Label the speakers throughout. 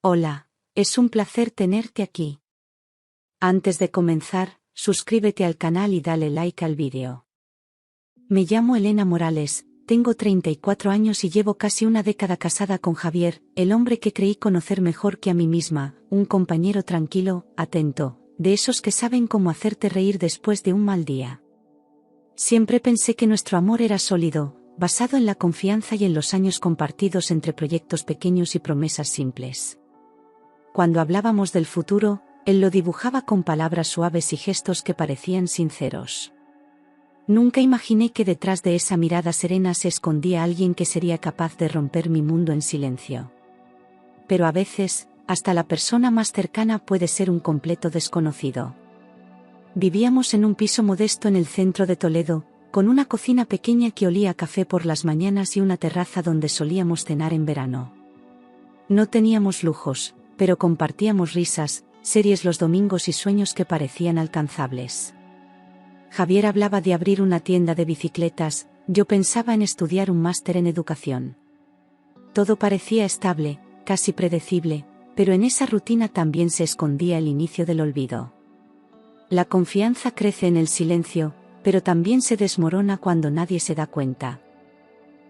Speaker 1: Hola, es un placer tenerte aquí. Antes de comenzar, suscríbete al canal y dale like al vídeo. Me llamo Elena Morales, tengo 34 años y llevo casi una década casada con Javier, el hombre que creí conocer mejor que a mí misma, un compañero tranquilo, atento, de esos que saben cómo hacerte reír después de un mal día. Siempre pensé que nuestro amor era sólido, basado en la confianza y en los años compartidos entre proyectos pequeños y promesas simples. Cuando hablábamos del futuro, él lo dibujaba con palabras suaves y gestos que parecían sinceros. Nunca imaginé que detrás de esa mirada serena se escondía alguien que sería capaz de romper mi mundo en silencio. Pero a veces, hasta la persona más cercana puede ser un completo desconocido. Vivíamos en un piso modesto en el centro de Toledo, con una cocina pequeña que olía a café por las mañanas y una terraza donde solíamos cenar en verano. No teníamos lujos, pero compartíamos risas, series los domingos y sueños que parecían alcanzables. Javier hablaba de abrir una tienda de bicicletas, yo pensaba en estudiar un máster en educación. Todo parecía estable, casi predecible, pero en esa rutina también se escondía el inicio del olvido. La confianza crece en el silencio, pero también se desmorona cuando nadie se da cuenta.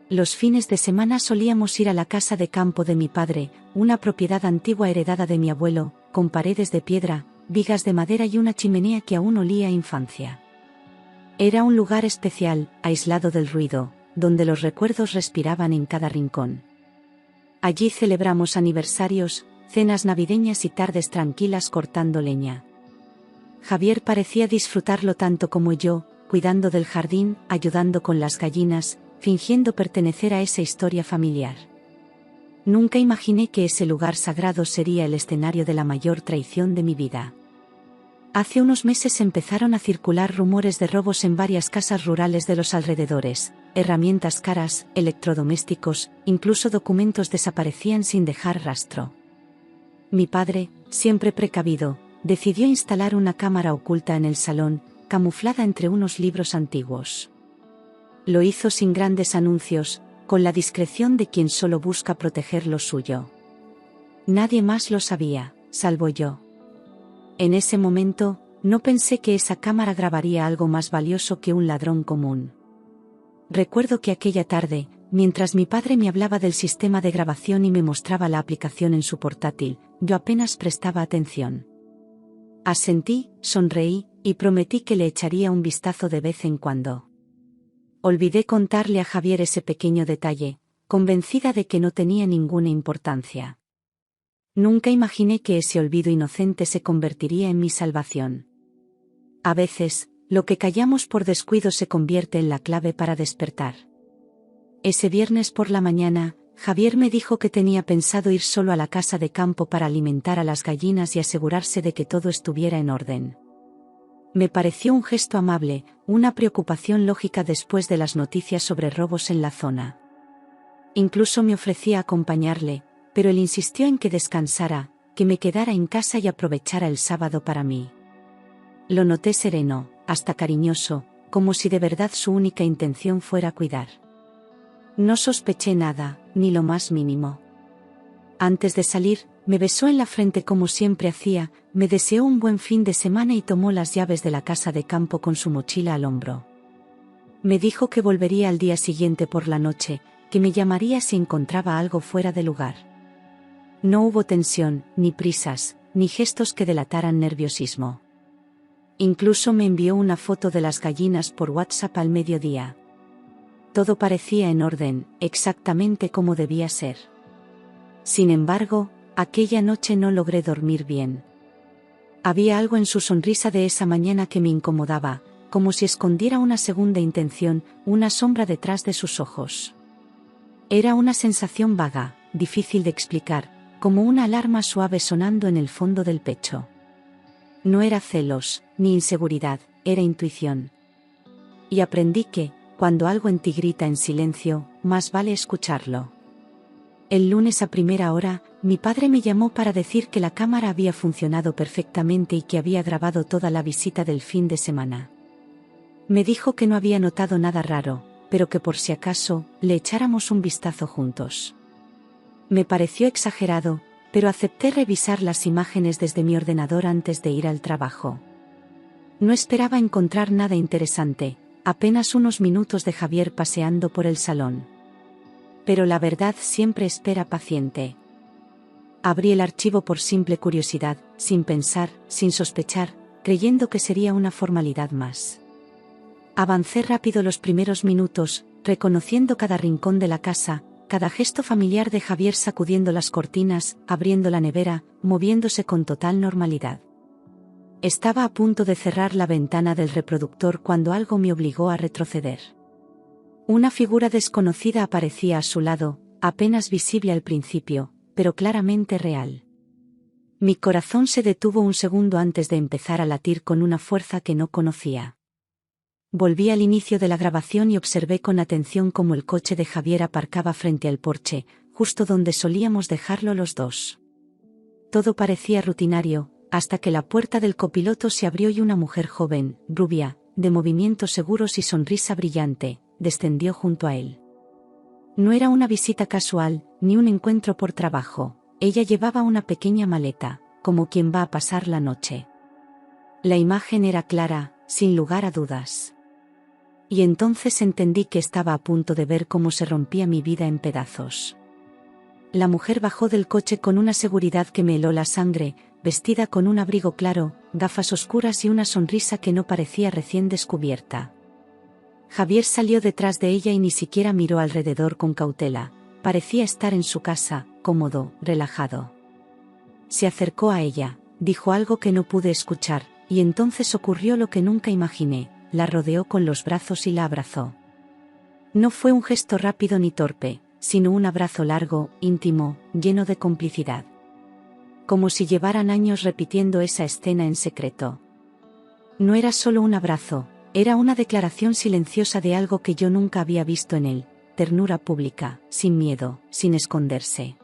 Speaker 1: Los fines de semana solíamos ir a la casa de campo de mi padre, una propiedad antigua heredada de mi abuelo, con paredes de piedra, vigas de madera y una chimenea que aún olía a infancia. Era un lugar especial, aislado del ruido, donde los recuerdos respiraban en cada rincón. Allí celebramos aniversarios, cenas navideñas y tardes tranquilas cortando leña. Javier parecía disfrutarlo tanto como yo, cuidando del jardín, ayudando con las gallinas, fingiendo pertenecer a esa historia familiar. Nunca imaginé que ese lugar sagrado sería el escenario de la mayor traición de mi vida. Hace unos meses empezaron a circular rumores de robos en varias casas rurales de los alrededores, herramientas caras, electrodomésticos, incluso documentos desaparecían sin dejar rastro. Mi padre, siempre precavido, decidió instalar una cámara oculta en el salón, camuflada entre unos libros antiguos. Lo hizo sin grandes anuncios, con la discreción de quien solo busca proteger lo suyo. Nadie más lo sabía, salvo yo. En ese momento, no pensé que esa cámara grabaría algo más valioso que un ladrón común. Recuerdo que aquella tarde, mientras mi padre me hablaba del sistema de grabación y me mostraba la aplicación en su portátil, yo apenas prestaba atención. Asentí, sonreí, y prometí que le echaría un vistazo de vez en cuando. Olvidé contarle a Javier ese pequeño detalle, convencida de que no tenía ninguna importancia. Nunca imaginé que ese olvido inocente se convertiría en mi salvación. A veces, lo que callamos por descuido se convierte en la clave para despertar. Ese viernes por la mañana, Javier me dijo que tenía pensado ir solo a la casa de campo para alimentar a las gallinas y asegurarse de que todo estuviera en orden. Me pareció un gesto amable, una preocupación lógica después de las noticias sobre robos en la zona. Incluso me ofrecía acompañarle, pero él insistió en que descansara, que me quedara en casa y aprovechara el sábado para mí. Lo noté sereno, hasta cariñoso, como si de verdad su única intención fuera cuidar. No sospeché nada, ni lo más mínimo. Antes de salir, me besó en la frente como siempre hacía, me deseó un buen fin de semana y tomó las llaves de la casa de campo con su mochila al hombro. Me dijo que volvería al día siguiente por la noche, que me llamaría si encontraba algo fuera de lugar. No hubo tensión, ni prisas, ni gestos que delataran nerviosismo. Incluso me envió una foto de las gallinas por WhatsApp al mediodía. Todo parecía en orden, exactamente como debía ser. Sin embargo, aquella noche no logré dormir bien. Había algo en su sonrisa de esa mañana que me incomodaba, como si escondiera una segunda intención, una sombra detrás de sus ojos. Era una sensación vaga, difícil de explicar, como una alarma suave sonando en el fondo del pecho. No era celos, ni inseguridad, era intuición. Y aprendí que, cuando algo en ti grita en silencio, más vale escucharlo. El lunes a primera hora, mi padre me llamó para decir que la cámara había funcionado perfectamente y que había grabado toda la visita del fin de semana. Me dijo que no había notado nada raro, pero que por si acaso, le echáramos un vistazo juntos. Me pareció exagerado, pero acepté revisar las imágenes desde mi ordenador antes de ir al trabajo. No esperaba encontrar nada interesante, apenas unos minutos de Javier paseando por el salón. Pero la verdad siempre espera paciente. Abrí el archivo por simple curiosidad, sin pensar, sin sospechar, creyendo que sería una formalidad más. Avancé rápido los primeros minutos, reconociendo cada rincón de la casa, cada gesto familiar de Javier sacudiendo las cortinas, abriendo la nevera, moviéndose con total normalidad. Estaba a punto de cerrar la ventana del reproductor cuando algo me obligó a retroceder. Una figura desconocida aparecía a su lado, apenas visible al principio, pero claramente real. Mi corazón se detuvo un segundo antes de empezar a latir con una fuerza que no conocía. Volví al inicio de la grabación y observé con atención cómo el coche de Javier aparcaba frente al porche, justo donde solíamos dejarlo los dos. Todo parecía rutinario, hasta que la puerta del copiloto se abrió y una mujer joven, rubia, de movimientos seguros y sonrisa brillante, descendió junto a él. No era una visita casual, ni un encuentro por trabajo. Ella llevaba una pequeña maleta, como quien va a pasar la noche. La imagen era clara, sin lugar a dudas. Y entonces entendí que estaba a punto de ver cómo se rompía mi vida en pedazos. La mujer bajó del coche con una seguridad que me heló la sangre, vestida con un abrigo claro, gafas oscuras y una sonrisa que no parecía recién descubierta. Javier salió detrás de ella y ni siquiera miró alrededor con cautela. Parecía estar en su casa, cómodo, relajado. Se acercó a ella, dijo algo que no pude escuchar, y entonces ocurrió lo que nunca imaginé, la rodeó con los brazos y la abrazó. No fue un gesto rápido ni torpe, sino un abrazo largo, íntimo, lleno de complicidad. Como si llevaran años repitiendo esa escena en secreto. No era solo un abrazo, era una declaración silenciosa de algo que yo nunca había visto en él, ternura pública, sin miedo, sin esconderse.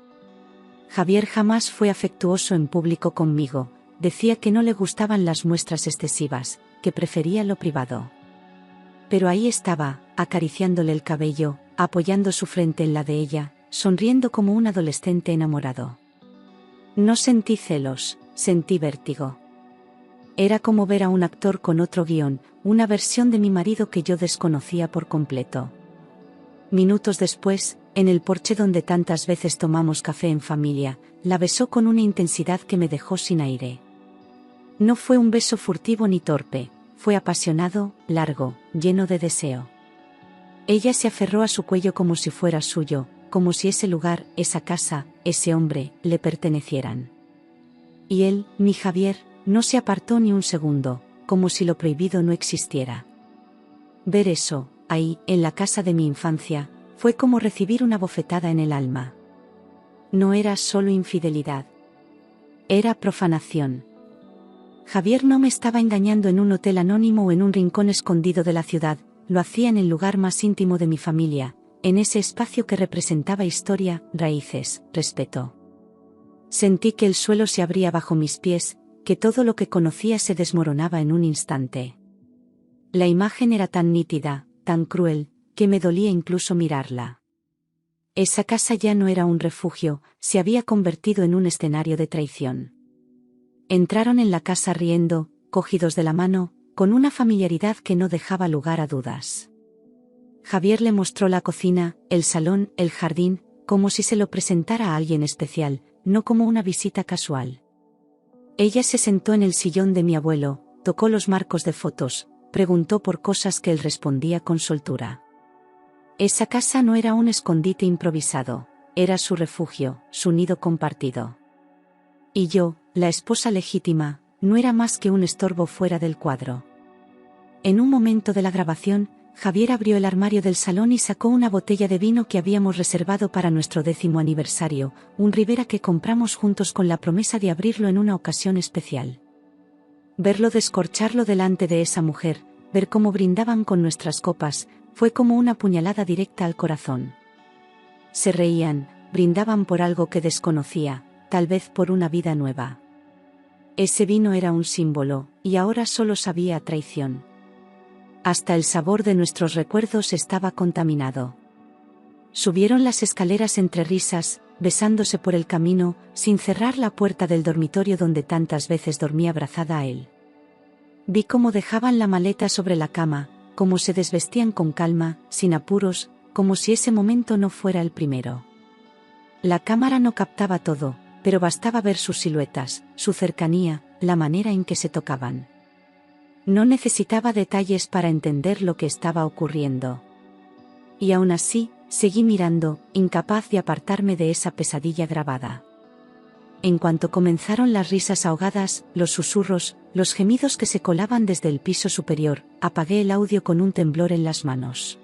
Speaker 1: Javier jamás fue afectuoso en público conmigo, decía que no le gustaban las muestras excesivas, que prefería lo privado. Pero ahí estaba, acariciándole el cabello, apoyando su frente en la de ella, sonriendo como un adolescente enamorado. No sentí celos, sentí vértigo. Era como ver a un actor con otro guión, una versión de mi marido que yo desconocía por completo. Minutos después, en el porche donde tantas veces tomamos café en familia, la besó con una intensidad que me dejó sin aire. No fue un beso furtivo ni torpe, fue apasionado, largo, lleno de deseo. Ella se aferró a su cuello como si fuera suyo, como si ese lugar, esa casa, ese hombre, le pertenecieran. Y él, mi Javier, no se apartó ni un segundo, como si lo prohibido no existiera. Ver eso, ahí, en la casa de mi infancia, fue como recibir una bofetada en el alma. No era solo infidelidad. Era profanación. Javier no me estaba engañando en un hotel anónimo o en un rincón escondido de la ciudad, lo hacía en el lugar más íntimo de mi familia, en ese espacio que representaba historia, raíces, respeto. Sentí que el suelo se abría bajo mis pies, que todo lo que conocía se desmoronaba en un instante. La imagen era tan nítida, tan cruel, que me dolía incluso mirarla. Esa casa ya no era un refugio, se había convertido en un escenario de traición. Entraron en la casa riendo, cogidos de la mano, con una familiaridad que no dejaba lugar a dudas. Javier le mostró la cocina, el salón, el jardín, como si se lo presentara a alguien especial, no como una visita casual. Ella se sentó en el sillón de mi abuelo, tocó los marcos de fotos, preguntó por cosas que él respondía con soltura. Esa casa no era un escondite improvisado, era su refugio, su nido compartido. Y yo, la esposa legítima, no era más que un estorbo fuera del cuadro. En un momento de la grabación, Javier abrió el armario del salón y sacó una botella de vino que habíamos reservado para nuestro 10º aniversario, un Ribera que compramos juntos con la promesa de abrirlo en una ocasión especial. Verlo descorcharlo delante de esa mujer, ver cómo brindaban con nuestras copas, fue como una puñalada directa al corazón. Se reían, brindaban por algo que desconocía, tal vez por una vida nueva. Ese vino era un símbolo, y ahora solo sabía a traición. Hasta el sabor de nuestros recuerdos estaba contaminado. Subieron las escaleras entre risas, besándose por el camino, sin cerrar la puerta del dormitorio donde tantas veces dormía abrazada a él. Vi cómo dejaban la maleta sobre la cama, cómo se desvestían con calma, sin apuros, como si ese momento no fuera el primero. La cámara no captaba todo, pero bastaba ver sus siluetas, su cercanía, la manera en que se tocaban. No necesitaba detalles para entender lo que estaba ocurriendo. Y aún así, seguí mirando, incapaz de apartarme de esa pesadilla grabada. En cuanto comenzaron las risas ahogadas, los susurros, los gemidos que se colaban desde el piso superior, apagué el audio con un temblor en las manos.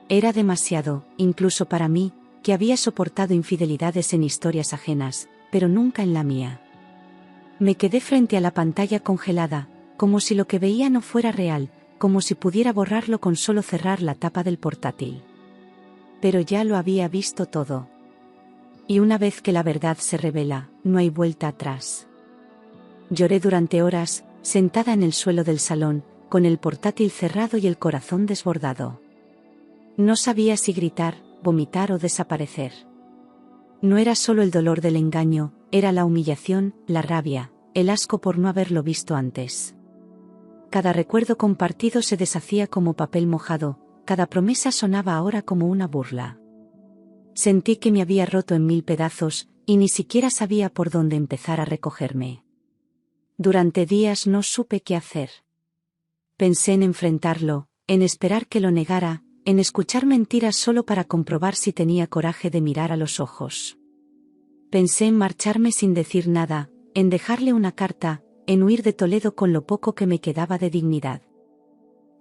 Speaker 1: Era demasiado, incluso para mí, que había soportado infidelidades en historias ajenas, pero nunca en la mía. Me quedé frente a la pantalla congelada, como si lo que veía no fuera real, como si pudiera borrarlo con solo cerrar la tapa del portátil. Pero ya lo había visto todo. Y una vez que la verdad se revela, no hay vuelta atrás. Lloré durante horas, sentada en el suelo del salón, con el portátil cerrado y el corazón desbordado. No sabía si gritar, vomitar o desaparecer. No era solo el dolor del engaño, era la humillación, la rabia, el asco por no haberlo visto antes. Cada recuerdo compartido se deshacía como papel mojado, cada promesa sonaba ahora como una burla. Sentí que me había roto en 1000 pedazos, y ni siquiera sabía por dónde empezar a recogerme. Durante días no supe qué hacer. Pensé en enfrentarlo, en esperar que lo negara, en escuchar mentiras solo para comprobar si tenía coraje de mirar a los ojos. Pensé en marcharme sin decir nada, en dejarle una carta, en huir de Toledo con lo poco que me quedaba de dignidad.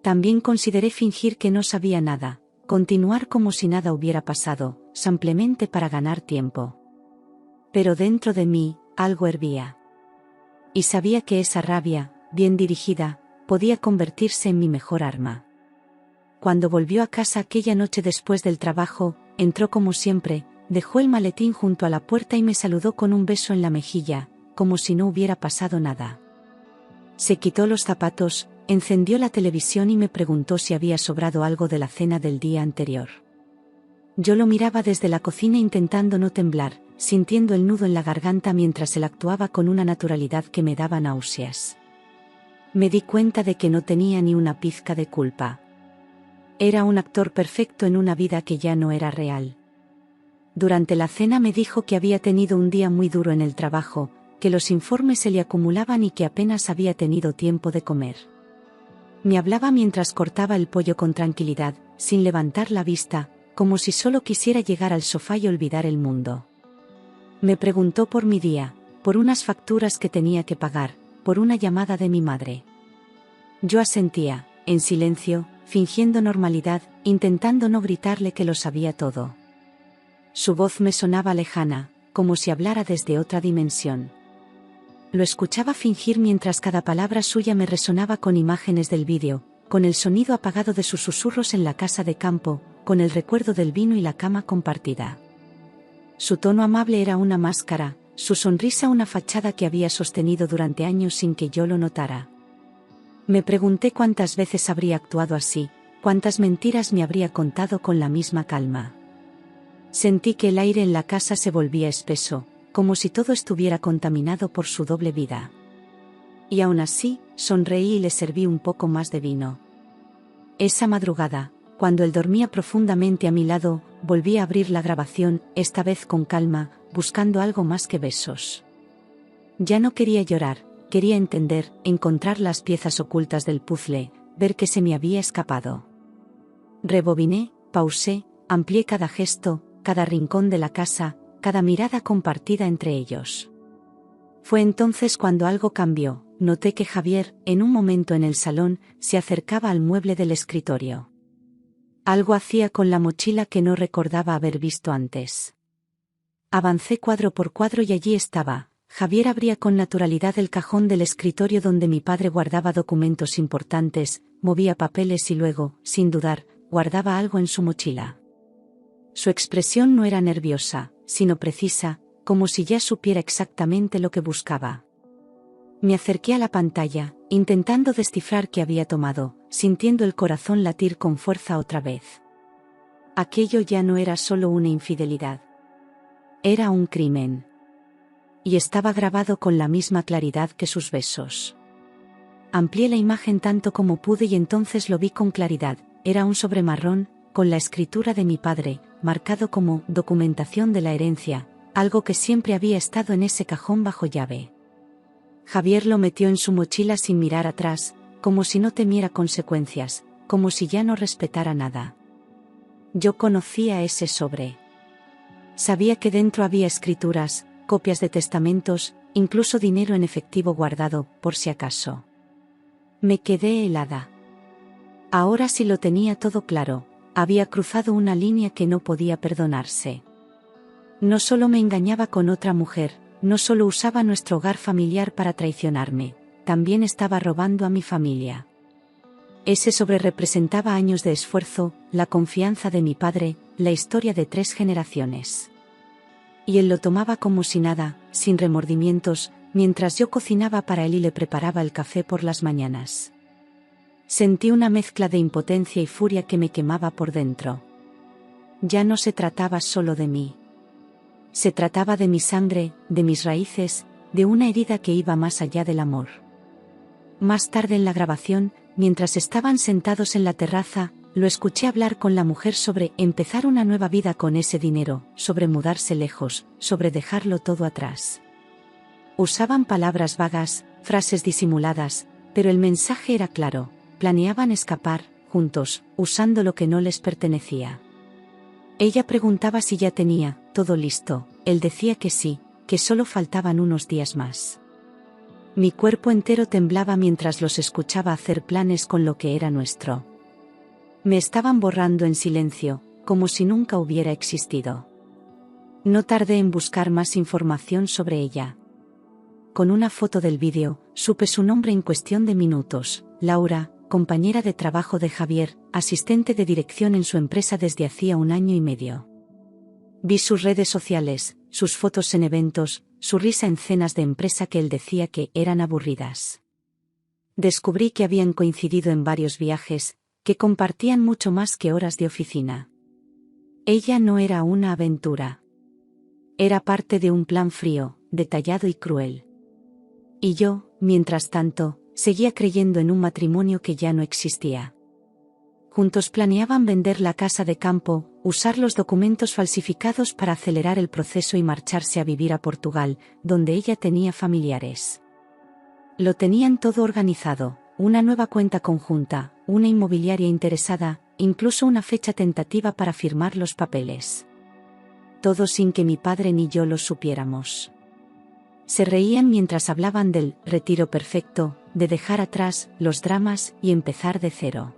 Speaker 1: También consideré fingir que no sabía nada, continuar como si nada hubiera pasado, simplemente para ganar tiempo. Pero dentro de mí, algo hervía. Y sabía que esa rabia, bien dirigida, podía convertirse en mi mejor arma. Cuando volvió a casa aquella noche después del trabajo, entró como siempre, dejó el maletín junto a la puerta y me saludó con un beso en la mejilla, como si no hubiera pasado nada. Se quitó los zapatos, encendió la televisión y me preguntó si había sobrado algo de la cena del día anterior. Yo lo miraba desde la cocina intentando no temblar, sintiendo el nudo en la garganta mientras él actuaba con una naturalidad que me daba náuseas. Me di cuenta de que no tenía ni una pizca de culpa. Era un actor perfecto en una vida que ya no era real. Durante la cena me dijo que había tenido un día muy duro en el trabajo, que los informes se le acumulaban y que apenas había tenido tiempo de comer. Me hablaba mientras cortaba el pollo con tranquilidad, sin levantar la vista, como si solo quisiera llegar al sofá y olvidar el mundo. Me preguntó por mi día, por unas facturas que tenía que pagar, por una llamada de mi madre. Yo asentía, en silencio, fingiendo normalidad, intentando no gritarle que lo sabía todo. Su voz me sonaba lejana, como si hablara desde otra dimensión. Lo escuchaba fingir mientras cada palabra suya me resonaba con imágenes del vídeo, con el sonido apagado de sus susurros en la casa de campo, con el recuerdo del vino y la cama compartida. Su tono amable era una máscara, su sonrisa una fachada que había sostenido durante años sin que yo lo notara. Me pregunté cuántas veces habría actuado así, cuántas mentiras me habría contado con la misma calma. Sentí que el aire en la casa se volvía espeso, como si todo estuviera contaminado por su doble vida. Y aún así, sonreí y le serví un poco más de vino. Esa madrugada, cuando él dormía profundamente a mi lado, volví a abrir la grabación, esta vez con calma, buscando algo más que besos. Ya no quería llorar, quería entender, encontrar las piezas ocultas del puzzle, ver que se me había escapado. Rebobiné, pausé, amplié cada gesto, cada rincón de la casa, cada mirada compartida entre ellos. Fue entonces cuando algo cambió. Noté que Javier, en un momento en el salón, se acercaba al mueble del escritorio. Algo hacía con la mochila que no recordaba haber visto antes. Avancé cuadro por cuadro y allí estaba. Javier abría con naturalidad el cajón del escritorio donde mi padre guardaba documentos importantes, movía papeles y luego, sin dudar, guardaba algo en su mochila. Su expresión no era nerviosa, sino precisa, como si ya supiera exactamente lo que buscaba. Me acerqué a la pantalla, intentando descifrar qué había tomado, sintiendo el corazón latir con fuerza otra vez. Aquello ya no era solo una infidelidad. Era un crimen. Y estaba grabado con la misma claridad que sus besos. Amplié la imagen tanto como pude y entonces lo vi con claridad. Era un sobre marrón, con la escritura de mi padre, marcado como documentación de la herencia, algo que siempre había estado en ese cajón bajo llave. Javier lo metió en su mochila sin mirar atrás, como si no temiera consecuencias, como si ya no respetara nada. Yo conocía ese sobre. Sabía que dentro había escrituras, copias de testamentos, incluso dinero en efectivo guardado, por si acaso. Me quedé helada. Ahora sí lo tenía todo claro, había cruzado una línea que no podía perdonarse. No solo me engañaba con otra mujer, no solo usaba nuestro hogar familiar para traicionarme, también estaba robando a mi familia. Ese sobre representaba años de esfuerzo, la confianza de mi padre, la historia de 3 generaciones. Y él lo tomaba como si nada, sin remordimientos, mientras yo cocinaba para él y le preparaba el café por las mañanas. Sentí una mezcla de impotencia y furia que me quemaba por dentro. Ya no se trataba solo de mí. Se trataba de mi sangre, de mis raíces, de una herida que iba más allá del amor. Más tarde en la grabación, mientras estaban sentados en la terraza, lo escuché hablar con la mujer sobre empezar una nueva vida con ese dinero, sobre mudarse lejos, sobre dejarlo todo atrás. Usaban palabras vagas, frases disimuladas, pero el mensaje era claro, planeaban escapar, juntos, usando lo que no les pertenecía. Ella preguntaba si ya tenía todo listo, él decía que sí, que solo faltaban unos días más. Mi cuerpo entero temblaba mientras los escuchaba hacer planes con lo que era nuestro. Me estaban borrando en silencio, como si nunca hubiera existido. No tardé en buscar más información sobre ella. Con una foto del vídeo, supe su nombre en cuestión de minutos, Laura, compañera de trabajo de Javier, asistente de dirección en su empresa desde hacía 1 año y medio. Vi sus redes sociales, sus fotos en eventos, su risa en cenas de empresa que él decía que eran aburridas. Descubrí que habían coincidido en varios viajes, que compartían mucho más que horas de oficina. Ella no era una aventura. Era parte de un plan frío, detallado y cruel. Y yo, mientras tanto, seguía creyendo en un matrimonio que ya no existía. Juntos planeaban vender la casa de campo, usar los documentos falsificados para acelerar el proceso y marcharse a vivir a Portugal, donde ella tenía familiares. Lo tenían todo organizado, una nueva cuenta conjunta, una inmobiliaria interesada, incluso una fecha tentativa para firmar los papeles. Todo sin que mi padre ni yo lo supiéramos. Se reían mientras hablaban del retiro perfecto, de dejar atrás los dramas y empezar de cero.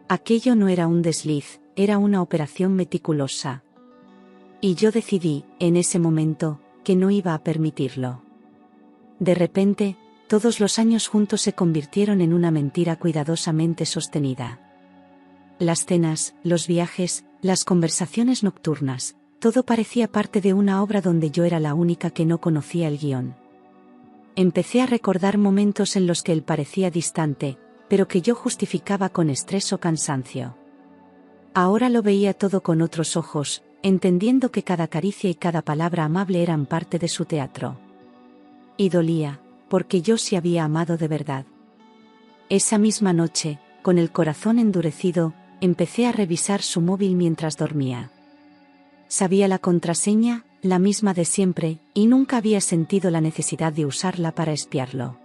Speaker 1: Aquello no era un desliz, era una operación meticulosa. Y yo decidí, en ese momento, que no iba a permitirlo. De repente, todos los años juntos se convirtieron en una mentira cuidadosamente sostenida. Las cenas, los viajes, las conversaciones nocturnas, todo parecía parte de una obra donde yo era la única que no conocía el guión. Empecé a recordar momentos en los que él parecía distante, pero que yo justificaba con estrés o cansancio. Ahora lo veía todo con otros ojos, entendiendo que cada caricia y cada palabra amable eran parte de su teatro. Y dolía, porque yo sí había amado de verdad. Esa misma noche, con el corazón endurecido, empecé a revisar su móvil mientras dormía. Sabía la contraseña, la misma de siempre, y nunca había sentido la necesidad de usarla para espiarlo.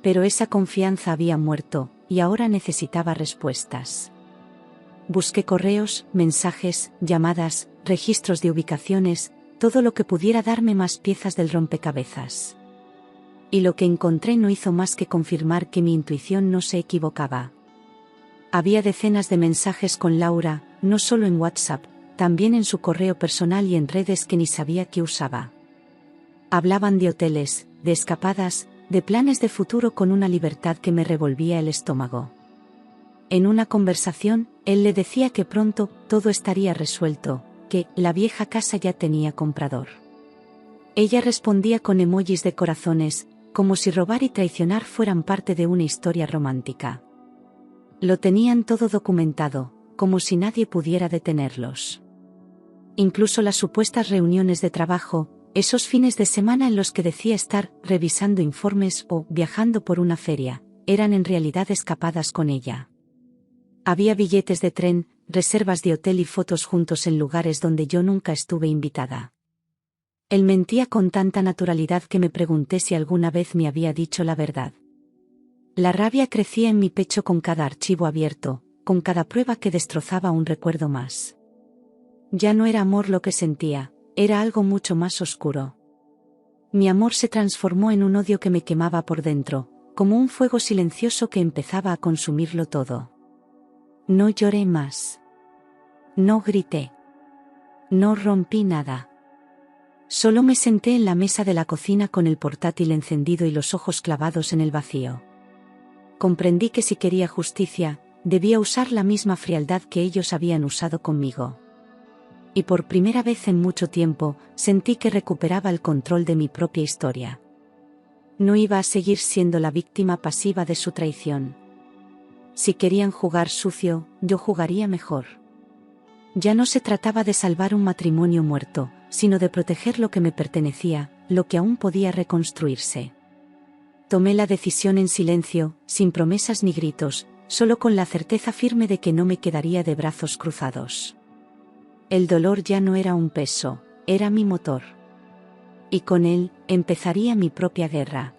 Speaker 1: Pero esa confianza había muerto, y ahora necesitaba respuestas. Busqué correos, mensajes, llamadas, registros de ubicaciones, todo lo que pudiera darme más piezas del rompecabezas. Y lo que encontré no hizo más que confirmar que mi intuición no se equivocaba. Había decenas de mensajes con Laura, no solo en WhatsApp, también en su correo personal y en redes que ni sabía que usaba. Hablaban de hoteles, de escapadas, de planes de futuro con una libertad que me revolvía el estómago. En una conversación, él le decía que pronto todo estaría resuelto, que la vieja casa ya tenía comprador. Ella respondía con emojis de corazones, como si robar y traicionar fueran parte de una historia romántica. Lo tenían todo documentado, como si nadie pudiera detenerlos. Incluso las supuestas reuniones de trabajo, esos fines de semana en los que decía estar revisando informes o viajando por una feria, eran en realidad escapadas con ella. Había billetes de tren, reservas de hotel y fotos juntos en lugares donde yo nunca estuve invitada. Él mentía con tanta naturalidad que me pregunté si alguna vez me había dicho la verdad. La rabia crecía en mi pecho con cada archivo abierto, con cada prueba que destrozaba un recuerdo más. Ya no era amor lo que sentía, era algo mucho más oscuro. Mi amor se transformó en un odio que me quemaba por dentro, como un fuego silencioso que empezaba a consumirlo todo. No lloré más. No grité. No rompí nada. Solo me senté en la mesa de la cocina con el portátil encendido y los ojos clavados en el vacío. Comprendí que si quería justicia, debía usar la misma frialdad que ellos habían usado conmigo. Y por primera vez en mucho tiempo, sentí que recuperaba el control de mi propia historia. No iba a seguir siendo la víctima pasiva de su traición. Si querían jugar sucio, yo jugaría mejor. Ya no se trataba de salvar un matrimonio muerto, sino de proteger lo que me pertenecía, lo que aún podía reconstruirse. Tomé la decisión en silencio, sin promesas ni gritos, solo con la certeza firme de que no me quedaría de brazos cruzados. El dolor ya no era un peso, era mi motor. Y con él, empezaría mi propia guerra.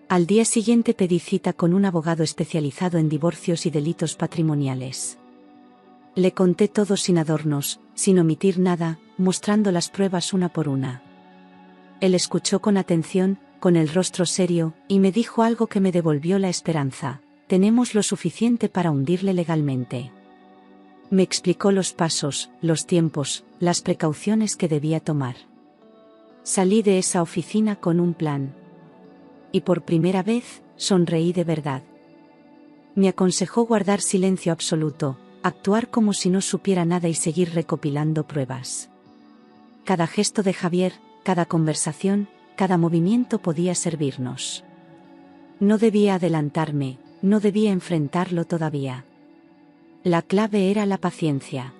Speaker 1: Al día siguiente pedí cita con un abogado especializado en divorcios y delitos patrimoniales. Le conté todo sin adornos, sin omitir nada, mostrando las pruebas una por una. Él escuchó con atención, con el rostro serio, y me dijo algo que me devolvió la esperanza: tenemos lo suficiente para hundirle legalmente. Me explicó los pasos, los tiempos, las precauciones que debía tomar. Salí de esa oficina con un plan. Y por primera vez, sonreí de verdad. Me aconsejó guardar silencio absoluto, actuar como si no supiera nada y seguir recopilando pruebas. Cada gesto de Javier, cada conversación, cada movimiento podía servirnos. No debía adelantarme, no debía enfrentarlo todavía. La clave era la paciencia.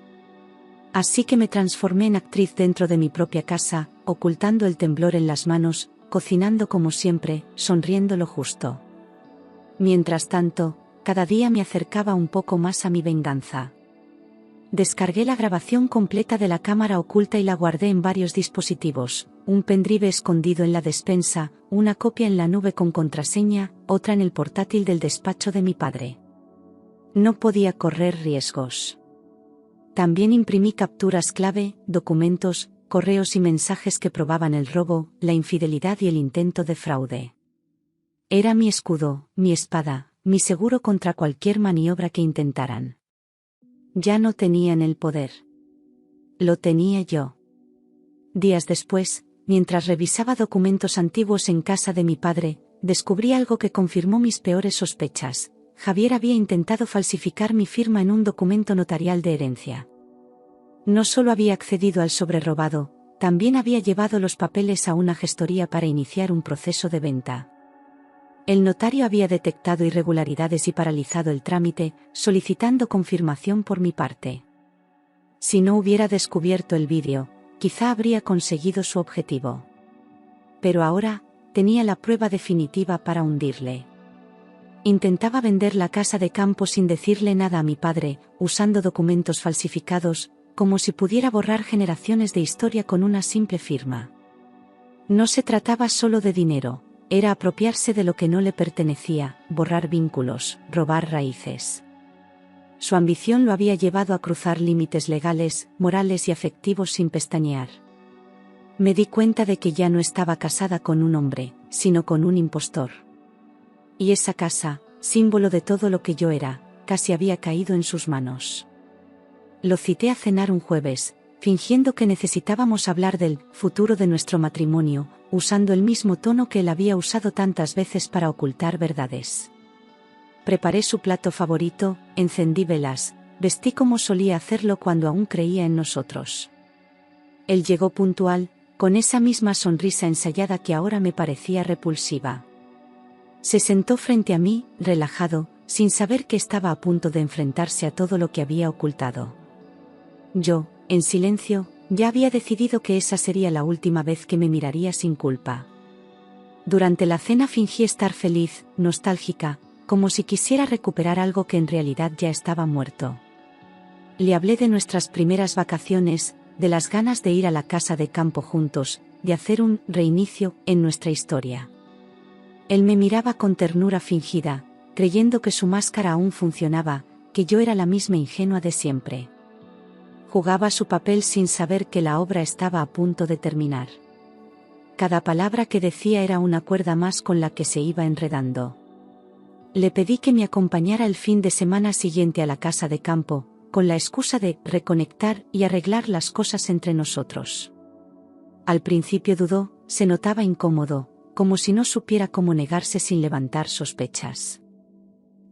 Speaker 1: Así que me transformé en actriz dentro de mi propia casa, ocultando el temblor en las manos, cocinando como siempre, sonriendo lo justo. Mientras tanto, cada día me acercaba un poco más a mi venganza. Descargué la grabación completa de la cámara oculta y la guardé en varios dispositivos: un pendrive escondido en la despensa, una copia en la nube con contraseña, otra en el portátil del despacho de mi padre. No podía correr riesgos. También imprimí capturas clave, documentos, correos y mensajes que probaban el robo, la infidelidad y el intento de fraude. Era mi escudo, mi espada, mi seguro contra cualquier maniobra que intentaran. Ya no tenían el poder. Lo tenía yo. Días después, mientras revisaba documentos antiguos en casa de mi padre, descubrí algo que confirmó mis peores sospechas: Javier había intentado falsificar mi firma en un documento notarial de herencia. No solo había accedido al sobre robado, también había llevado los papeles a una gestoría para iniciar un proceso de venta. El notario había detectado irregularidades y paralizado el trámite, solicitando confirmación por mi parte. Si no hubiera descubierto el vídeo, quizá habría conseguido su objetivo. Pero ahora, tenía la prueba definitiva para hundirle. Intentaba vender la casa de campo sin decirle nada a mi padre, usando documentos falsificados, como si pudiera borrar generaciones de historia con una simple firma. No se trataba solo de dinero. Era apropiarse de lo que no le pertenecía, borrar vínculos, robar raíces. Su ambición lo había llevado a cruzar límites legales, morales y afectivos sin pestañear. Me di cuenta de que ya no estaba casada con un hombre, sino con un impostor. Y esa casa, símbolo de todo lo que yo era, casi había caído en sus manos. Lo cité a cenar un jueves, fingiendo que necesitábamos hablar del futuro de nuestro matrimonio, usando el mismo tono que él había usado tantas veces para ocultar verdades. Preparé su plato favorito, encendí velas, vestí como solía hacerlo cuando aún creía en nosotros. Él llegó puntual, con esa misma sonrisa ensayada que ahora me parecía repulsiva. Se sentó frente a mí, relajado, sin saber que estaba a punto de enfrentarse a todo lo que había ocultado. Yo, en silencio, Ya había decidido que esa sería la última vez que me miraría sin culpa. Durante la cena fingí estar feliz, nostálgica, como si quisiera recuperar algo que en realidad ya estaba muerto. Le hablé de nuestras primeras vacaciones, de las ganas de ir a la casa de campo juntos, de hacer un reinicio en nuestra historia. Él me miraba con ternura fingida, creyendo que su máscara aún funcionaba, que yo era la misma ingenua de siempre. Jugaba su papel sin saber que la obra estaba a punto de terminar. Cada palabra que decía era una cuerda más con la que se iba enredando. Le pedí que me acompañara el fin de semana siguiente a la casa de campo, con la excusa de reconectar y arreglar las cosas entre nosotros. Al principio dudó, se notaba incómodo, como si no supiera cómo negarse sin levantar sospechas.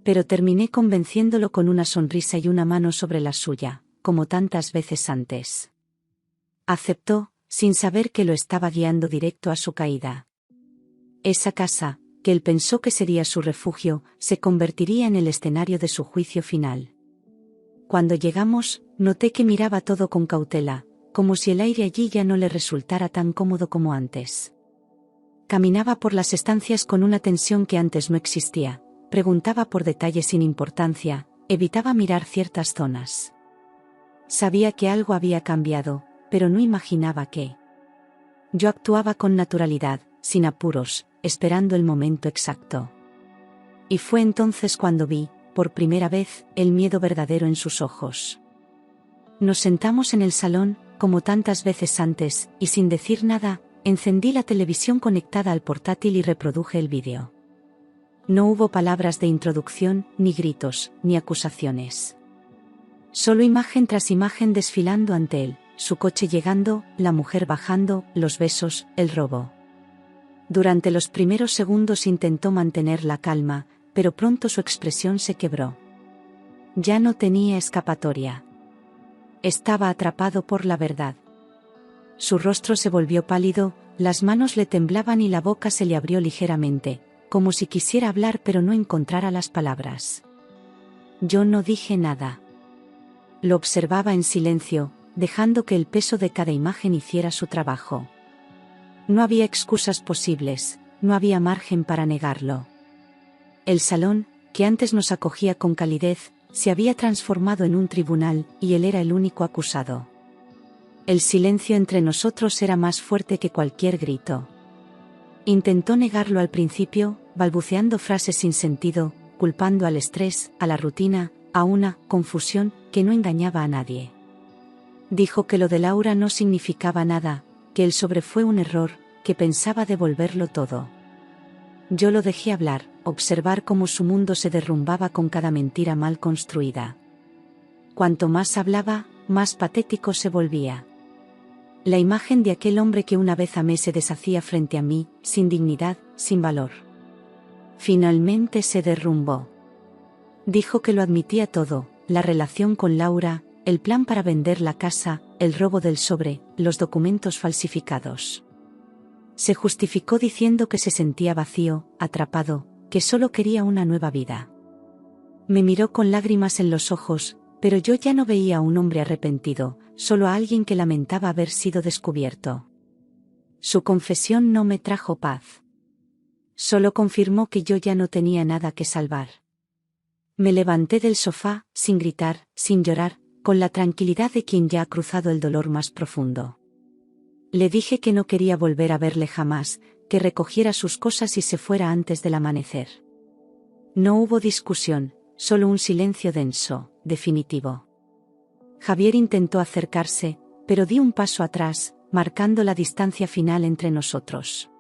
Speaker 1: Pero terminé convenciéndolo con una sonrisa y una mano sobre la suya, como tantas veces antes. Aceptó, sin saber que lo estaba guiando directo a su caída. Esa casa, que él pensó que sería su refugio, se convertiría en el escenario de su juicio final. Cuando llegamos, noté que miraba todo con cautela, como si el aire allí ya no le resultara tan cómodo como antes. Caminaba por las estancias con una tensión que antes no existía, preguntaba por detalles sin importancia, evitaba mirar ciertas zonas. Sabía que algo había cambiado, pero no imaginaba qué. Yo actuaba con naturalidad, sin apuros, esperando el momento exacto. Y fue entonces cuando vi, por primera vez, el miedo verdadero en sus ojos. Nos sentamos en el salón, como tantas veces antes, y sin decir nada, encendí la televisión conectada al portátil y reproduje el vídeo. No hubo palabras de introducción, ni gritos, ni acusaciones. Solo imagen tras imagen desfilando ante él, su coche llegando, la mujer bajando, los besos, el robo. Durante los primeros segundos intentó mantener la calma, pero pronto su expresión se quebró. Ya no tenía escapatoria. Estaba atrapado por la verdad. Su rostro se volvió pálido, las manos le temblaban y la boca se le abrió ligeramente, como si quisiera hablar pero no encontrara las palabras. Yo no dije nada. Lo observaba en silencio, dejando que el peso de cada imagen hiciera su trabajo. No había excusas posibles, no había margen para negarlo. El salón, que antes nos acogía con calidez, se había transformado en un tribunal, y él era el único acusado. El silencio entre nosotros era más fuerte que cualquier grito. Intentó negarlo al principio, balbuceando frases sin sentido, culpando al estrés, a la rutina, a una confusión que no engañaba a nadie. Dijo que lo de Laura no significaba nada, que el sobre fue un error, que pensaba devolverlo todo. Yo lo dejé hablar, observar cómo su mundo se derrumbaba con cada mentira mal construida. Cuanto más hablaba, más patético se volvía. La imagen de aquel hombre que una vez amé se deshacía frente a mí, sin dignidad, sin valor. Finalmente se derrumbó. Dijo que lo admitía todo, la relación con Laura, el plan para vender la casa, el robo del sobre, los documentos falsificados. Se justificó diciendo que se sentía vacío, atrapado, que solo quería una nueva vida. Me miró con lágrimas en los ojos, pero yo ya no veía a un hombre arrepentido, solo a alguien que lamentaba haber sido descubierto. Su confesión no me trajo paz. Solo confirmó que yo ya no tenía nada que salvar. Me levanté del sofá, sin gritar, sin llorar, con la tranquilidad de quien ya ha cruzado el dolor más profundo. Le dije que no quería volver a verle jamás, que recogiera sus cosas y se fuera antes del amanecer. No hubo discusión, solo un silencio denso, definitivo. Javier intentó acercarse, pero di un paso atrás, marcando la distancia final entre nosotros.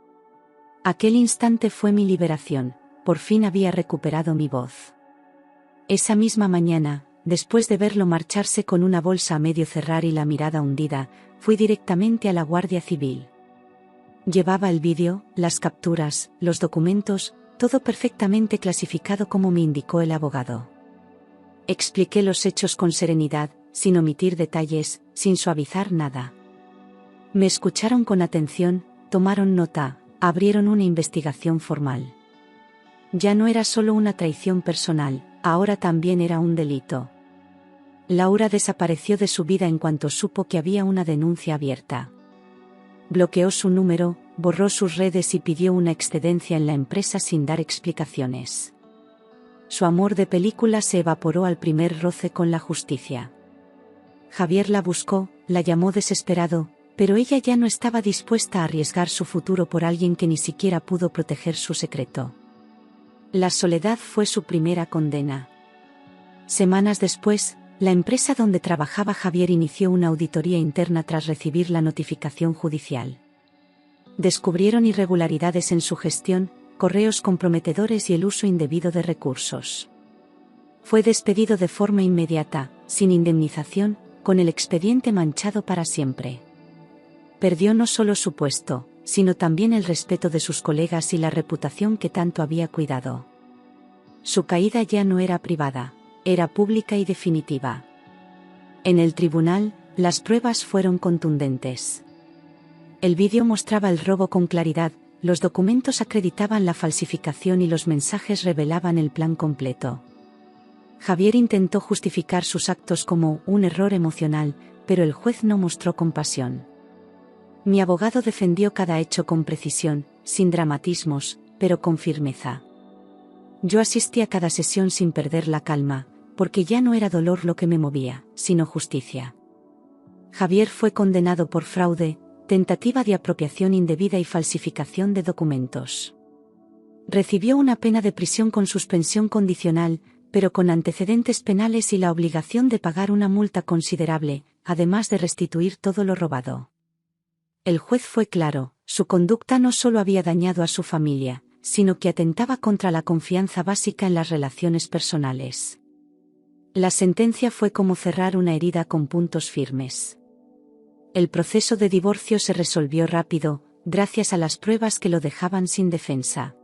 Speaker 1: Aquel instante fue mi liberación, por fin había recuperado mi voz. Esa misma mañana, después de verlo marcharse con una bolsa a medio cerrar y la mirada hundida, fui directamente a la Guardia Civil. Llevaba el vídeo, las capturas, los documentos, todo perfectamente clasificado como me indicó el abogado. Expliqué los hechos con serenidad, sin omitir detalles, sin suavizar nada. Me escucharon con atención, tomaron nota, abrieron una investigación formal. Ya no era solo una traición personal, ahora también era un delito. Laura desapareció de su vida en cuanto supo que había una denuncia abierta. Bloqueó su número, borró sus redes y pidió una excedencia en la empresa sin dar explicaciones. Su amor de película se evaporó al primer roce con la justicia. Javier la buscó, la llamó desesperado, pero ella ya no estaba dispuesta a arriesgar su futuro por alguien que ni siquiera pudo proteger su secreto. La soledad fue su primera condena. Semanas después, la empresa donde trabajaba Javier inició una auditoría interna tras recibir la notificación judicial. Descubrieron irregularidades en su gestión, correos comprometedores y el uso indebido de recursos. Fue despedido de forma inmediata, sin indemnización, con el expediente manchado para siempre. Perdió no solo su puesto, sino también el respeto de sus colegas y la reputación que tanto había cuidado. Su caída ya no era privada, era pública y definitiva. En el tribunal, las pruebas fueron contundentes. El vídeo mostraba el robo con claridad, los documentos acreditaban la falsificación y los mensajes revelaban el plan completo. Javier intentó justificar sus actos como un error emocional, pero el juez no mostró compasión. Mi abogado defendió cada hecho con precisión, sin dramatismos, pero con firmeza. Yo asistí a cada sesión sin perder la calma, porque ya no era dolor lo que me movía, sino justicia. Javier fue condenado por fraude, tentativa de apropiación indebida y falsificación de documentos. Recibió una pena de prisión con suspensión condicional, pero con antecedentes penales y la obligación de pagar una multa considerable, además de restituir todo lo robado. El juez fue claro, su conducta no solo había dañado a su familia, sino que atentaba contra la confianza básica en las relaciones personales. La sentencia fue como cerrar una herida con puntos firmes. El proceso de divorcio se resolvió rápido, gracias a las pruebas que lo dejaban sin defensa.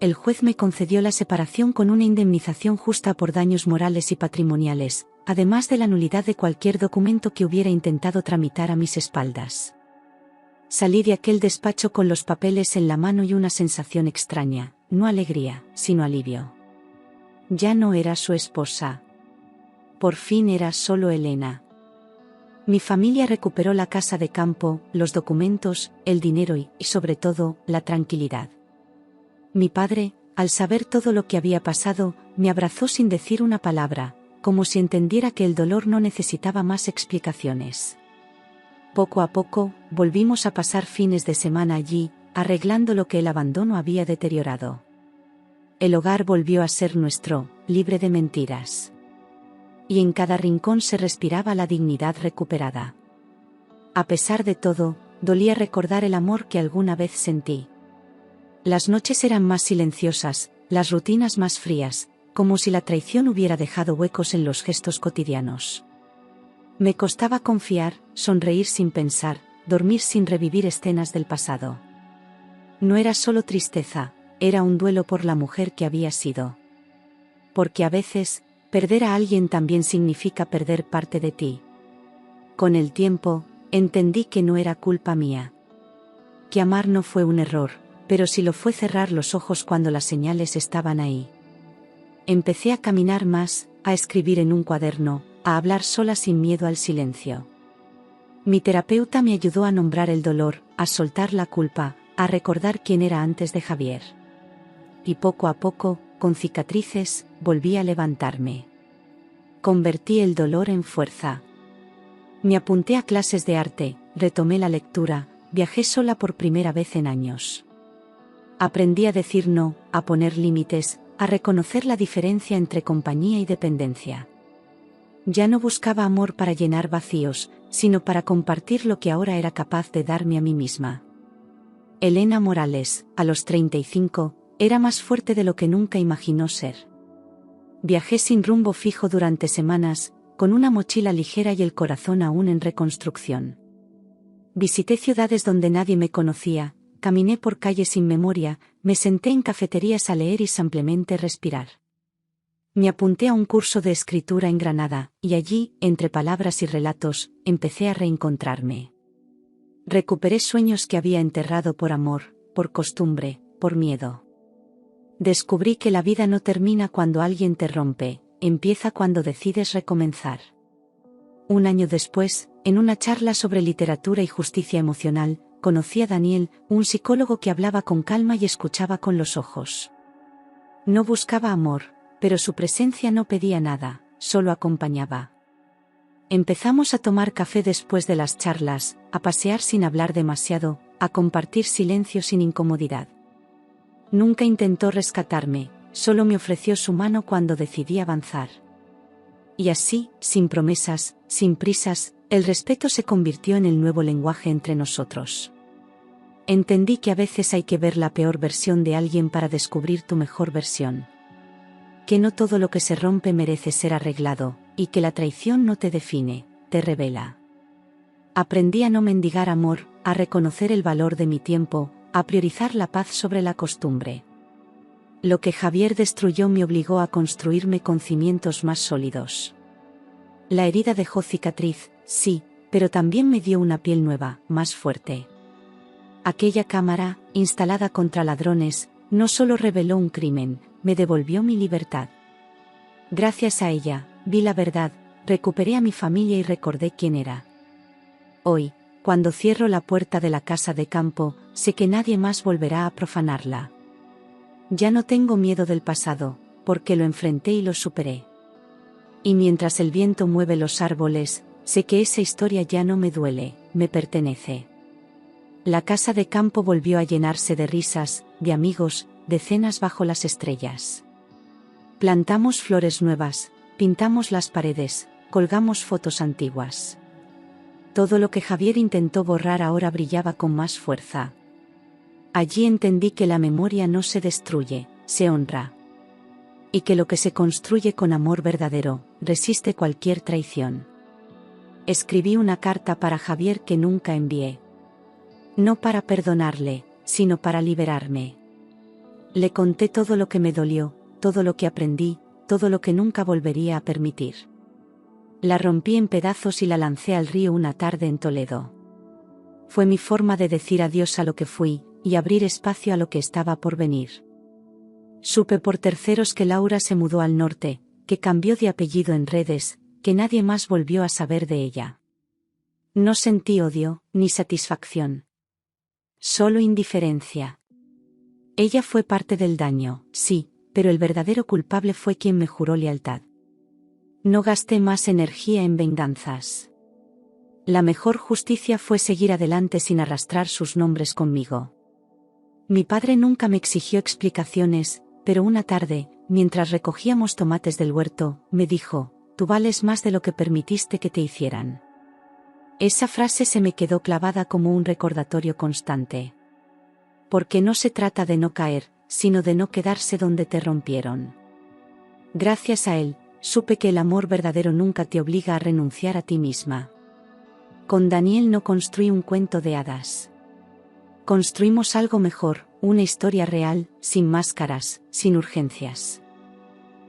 Speaker 1: El juez me concedió la separación con una indemnización justa por daños morales y patrimoniales, además de la nulidad de cualquier documento que hubiera intentado tramitar a mis espaldas. Salí de aquel despacho con los papeles en la mano y una sensación extraña, no alegría, sino alivio. Ya no era su esposa. Por fin era solo Elena. Mi familia recuperó la casa de campo, los documentos, el dinero y, sobre todo, la tranquilidad. Mi padre, al saber todo lo que había pasado, me abrazó sin decir una palabra, como si entendiera que el dolor no necesitaba más explicaciones. Poco a poco, volvimos a pasar fines de semana allí, arreglando lo que el abandono había deteriorado. El hogar volvió a ser nuestro, libre de mentiras. Y en cada rincón se respiraba la dignidad recuperada. A pesar de todo, dolía recordar el amor que alguna vez sentí. Las noches eran más silenciosas, las rutinas más frías, como si la traición hubiera dejado huecos en los gestos cotidianos. Me costaba confiar, sonreír sin pensar, dormir sin revivir escenas del pasado. No era solo tristeza, era un duelo por la mujer que había sido. Porque a veces, perder a alguien también significa perder parte de ti. Con el tiempo, entendí que no era culpa mía. Que amar no fue un error, pero sí lo fue cerrar los ojos cuando las señales estaban ahí. Empecé a caminar más, a escribir en un cuaderno, a hablar sola sin miedo al silencio. Mi terapeuta me ayudó a nombrar el dolor, a soltar la culpa, a recordar quién era antes de Javier. Y poco a poco, con cicatrices, volví a levantarme. Convertí el dolor en fuerza. Me apunté a clases de arte, retomé la lectura, viajé sola por primera vez en años. Aprendí a decir no, a poner límites, a reconocer la diferencia entre compañía y dependencia. Ya no buscaba amor para llenar vacíos, sino para compartir lo que ahora era capaz de darme a mí misma. Elena Morales, a los 35, era más fuerte de lo que nunca imaginó ser. Viajé sin rumbo fijo durante semanas, con una mochila ligera y el corazón aún en reconstrucción. Visité ciudades donde nadie me conocía, caminé por calles sin memoria, me senté en cafeterías a leer y simplemente respirar. Me apunté a un curso de escritura en Granada, y allí, entre palabras y relatos, empecé a reencontrarme. Recuperé sueños que había enterrado por amor, por costumbre, por miedo. Descubrí que la vida no termina cuando alguien te rompe, empieza cuando decides recomenzar. Un año después, en una charla sobre literatura y justicia emocional, conocí a Daniel, un psicólogo que hablaba con calma y escuchaba con los ojos. No buscaba amor, pero su presencia no pedía nada, solo acompañaba. Empezamos a tomar café después de las charlas, a pasear sin hablar demasiado, a compartir silencio sin incomodidad. Nunca intentó rescatarme, solo me ofreció su mano cuando decidí avanzar. Y así, sin promesas, sin prisas, el respeto se convirtió en el nuevo lenguaje entre nosotros. Entendí que a veces hay que ver la peor versión de alguien para descubrir tu mejor versión. Que no todo lo que se rompe merece ser arreglado, y que la traición no te define, te revela. Aprendí a no mendigar amor, a reconocer el valor de mi tiempo, a priorizar la paz sobre la costumbre. Lo que Javier destruyó me obligó a construirme con cimientos más sólidos. La herida dejó cicatriz, sí, pero también me dio una piel nueva, más fuerte. Aquella cámara, instalada contra ladrones, no solo reveló un crimen, me devolvió mi libertad. Gracias a ella, vi la verdad, recuperé a mi familia y recordé quién era. Hoy, cuando cierro la puerta de la casa de campo, sé que nadie más volverá a profanarla. Ya no tengo miedo del pasado, porque lo enfrenté y lo superé. Y mientras el viento mueve los árboles, sé que esa historia ya no me duele, me pertenece. La casa de campo volvió a llenarse de risas, de amigos, de cenas bajo las estrellas. Plantamos flores nuevas, pintamos las paredes, colgamos fotos antiguas. Todo lo que Javier intentó borrar ahora brillaba con más fuerza. Allí entendí que la memoria no se destruye, se honra. Y que lo que se construye con amor verdadero, resiste cualquier traición. Escribí una carta para Javier que nunca envié. No para perdonarle, sino para liberarme. Le conté todo lo que me dolió, todo lo que aprendí, todo lo que nunca volvería a permitir. La rompí en pedazos y la lancé al río una tarde en Toledo. Fue mi forma de decir adiós a lo que fui, y abrir espacio a lo que estaba por venir. Supe por terceros que Laura se mudó al norte, que cambió de apellido en redes, que nadie más volvió a saber de ella. No sentí odio, ni satisfacción. Solo indiferencia. Ella fue parte del daño, sí, pero el verdadero culpable fue quien me juró lealtad. No gasté más energía en venganzas. La mejor justicia fue seguir adelante sin arrastrar sus nombres conmigo. Mi padre nunca me exigió explicaciones, pero una tarde, mientras recogíamos tomates del huerto, me dijo: «Tú vales más de lo que permitiste que te hicieran». Esa frase se me quedó clavada como un recordatorio constante. Porque no se trata de no caer, sino de no quedarse donde te rompieron. Gracias a él, supe que el amor verdadero nunca te obliga a renunciar a ti misma. Con Daniel no construí un cuento de hadas. Construimos algo mejor, una historia real, sin máscaras, sin urgencias.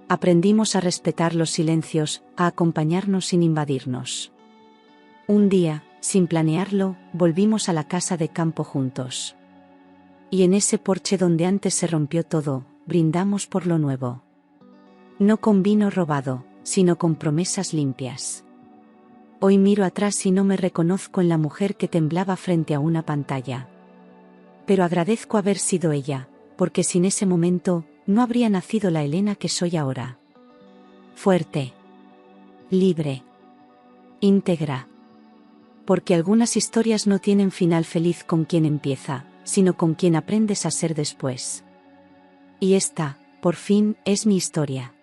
Speaker 1: Aprendimos a respetar los silencios, a acompañarnos sin invadirnos. Un día, sin planearlo, volvimos a la casa de campo juntos. Y en ese porche donde antes se rompió todo, brindamos por lo nuevo. No con vino robado, sino con promesas limpias. Hoy miro atrás y no me reconozco en la mujer que temblaba frente a una pantalla. Pero agradezco haber sido ella, porque sin ese momento, no habría nacido la Elena que soy ahora. Fuerte. Libre. Íntegra. Porque algunas historias no tienen final feliz con quien empieza, sino con quien aprendes a ser después. Y esta, por fin, es mi historia.